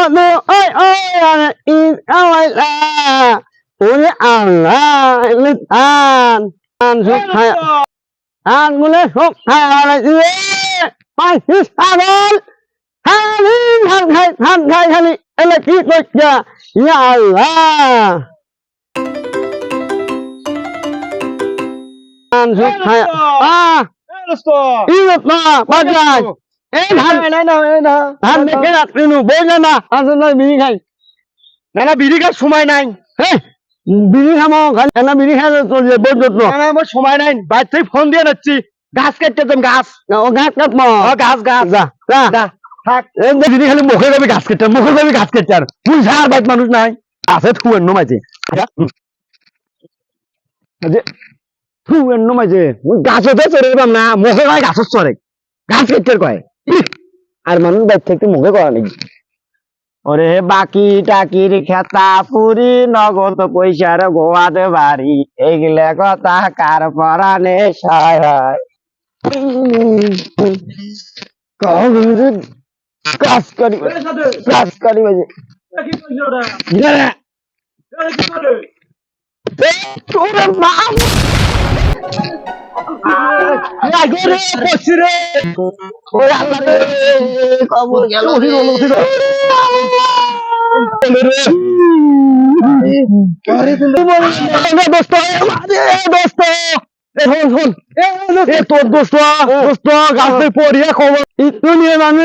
no, oi, is our Uli Allah, litan, sukha, mule sukha, Pasis Haron, Hali, Elekit, Ya Allah. Sukha, Ingat na, bagay. ধান দেখে রাখলি বইলে না আসলে বিড়ি খাই না বিড়ি খাই সময় নাই বিড়ি খামো খালি বিড়ি খাই চলছে বই যত্ন আমার সময় নাই বাইর থেকে ফোন দিয়ে যাচ্ছি গাছ কাটতে তুমি গাছ ও গাছ কাটবো গাছ গাছ যা থাক বিড়ি খালি মুখে যাবি গাছ কাটতে মুখে যাবি গাছ কাটতে আর তুই সার বাইক মানুষ নাই আছে থুয়ের নমাইছে থুয়ের নমাইছে গাছতে চড়ে যাবাম না মুখে কয় গাছের চড়ে গাছ কাটতে কয় আর মানুষ বাইর থেকে মুখে করা নাকি ওরে বাকি টাকির খেতা পুরি নগদ পয়সার গোয়াতে বাড়ি এইগুলা কথা কার পরানে সয় হয় কাজ করি তোর দোস্ত গাছে পড়িয়া খবর একটু নিয়ে মানে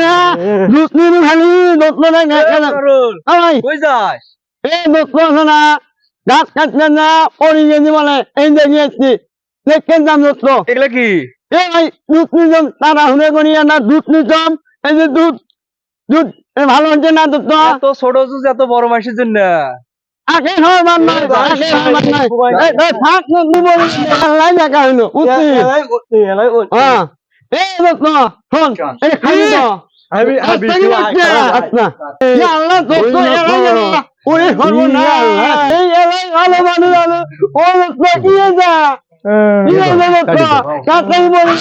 খালি দোস্ত দোস্ত আছে না গাছ কাটলেন না পড়ি গেছি বলে এই দেখি দেখেন দাম দোস্ত এগুলো কি ভাই দুধ নিতাম তারা শুনে করি না দুধ নিতাম এই যে দুধ দুধ ভালো হচ্ছে না দোস্ত এত ছোট জুস এত বড় মাসের জন্য আগে হয় মান নাই আগে হয় মান নাই এই থাক নিব লাই দেখা হইলো উঠি হ্যাঁ এই দোস্ত শোন এই খালি দাও আমি আচ্ছা ইয়া আল্লাহ দোস্ত এলাই ওরে সর্বনা এই এলাই ভালো মানুষ আলো ও দোস্ত কি যা কি দোস্ত কাটাই বলি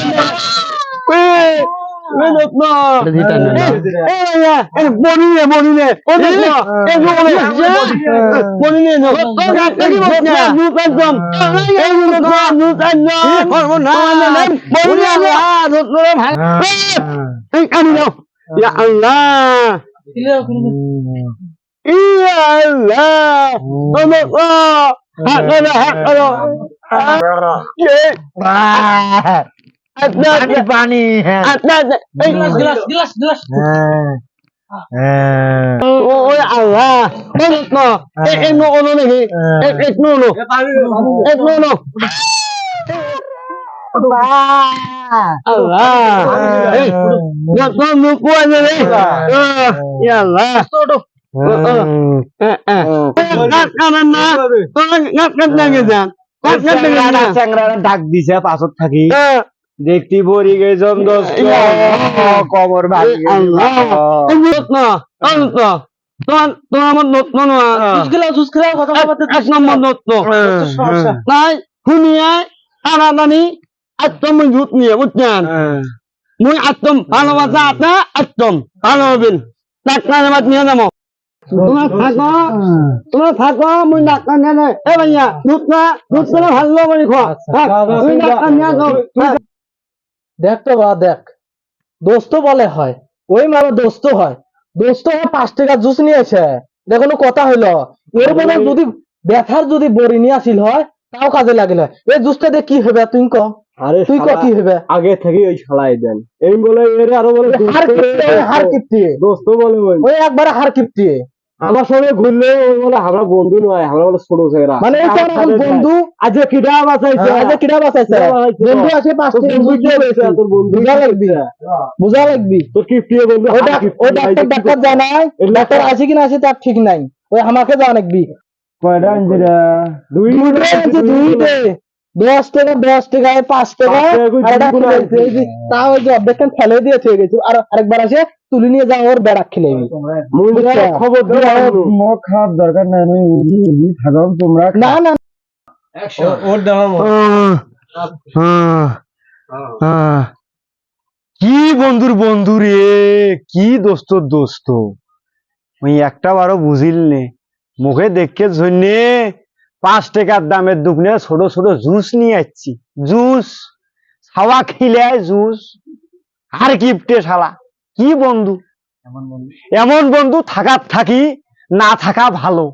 পানি আল্লাহ ডাক দিছে পাছত থাকি দেখতে পড়ি গেছম দোস্ত কবর ভাঙি তোমার আমার নত্ন এক নম্বর নত্ন নাই শুনিয়ে টানাটানি একদম জুত নিয়ে বুঝছেন মুই একদম ভালোবাসা আছে একদম ভালো হবেন ডাক্তার নিয়ে যাবো তোমার থাকো মুই ডাক্তার নিয়ে এ ভাইয়া দুধ ভালো করে ডাক্তার নিয়ে যাও দেখ তো বা দেখ দোস্ত বলে হয় ওই মারা দোস্ত হয় 5 টাকা জুস নিয়েছে দেখো কথা হইলো এর মনে যদি ব্যথার যদি বড়ি নিয়ে আসিল হয় তাও কাজে লাগিল এই জুসটা দিয়ে কি হবে তুই ক আরে তুই ক কি হবে আগে থেকে ওই শালাই দেন এই বলে এর আরো বলে হার কিপটি দোস্ত বলে ওই একবার হার কিপটি আমার সঙ্গে ঘুরলে বলে আমরা বন্ধু নয় আমরা বলে ছোট ছেলেরা মানে বন্ধু আজকে কিডা বাঁচাইছে বন্ধু আছে 5 টাকা তোর বন্ধু বুঝা লাগবি তোর কিপটি বন্ধু ওই ডাক্তার জানাই ডাক্তার আছে কিনা আছে তার ঠিক নাই ওই আমাকে জানা লাগবি কয়টা আনছিরা দুইটে 10 টাকায় 5 টাকা তাও ওই যে অর্ধেকটা ফেলে দিয়ে থয়ে গেছে আর আরেকবার আসে তুলে নিয়ে যাও ওর বেড়া খেলে খবর মুখ খাওয়ার দরকার নাই আমি থাকো তোমরা না না ওর দাও কি বন্ধুর বন্ধু রে কি দোস্ত ওই একটা বারো বুঝিল নে মুখে দেখে জন্যে 5 টাকার দামের দোকানে ছোট ছোট জুস নিয়ে আসছি জুস খাওয়া খিলে জুস আর গিফটে শালা কি বন্ধু এমন বন্ধু থাকার থাকি না থাকা ভালো